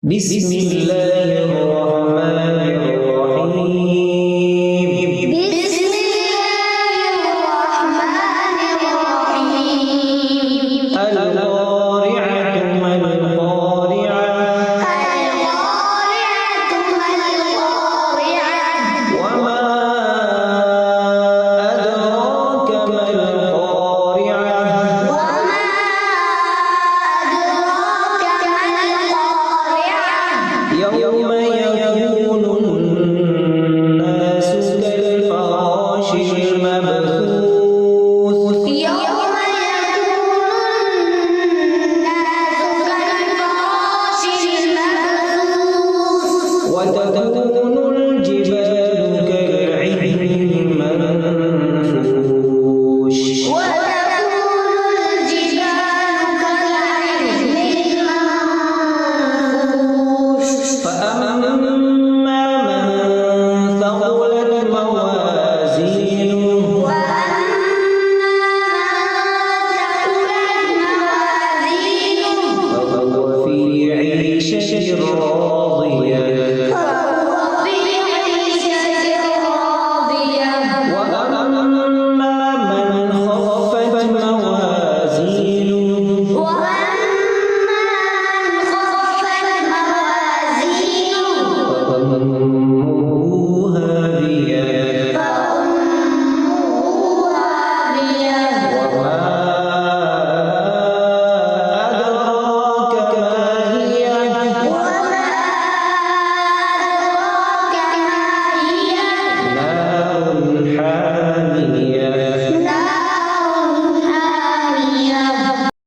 بسم الله الرحمن الرحيم. بسم الله الرحمن الرحيم. القارعة ما القارعة القارعة ما القارعة وما أدراك ما القارعة وما أدراك ما القارعة يوم يكون الناس كالفراش المبثوث يوم يكون الناس كالفراش المبثوث وتكون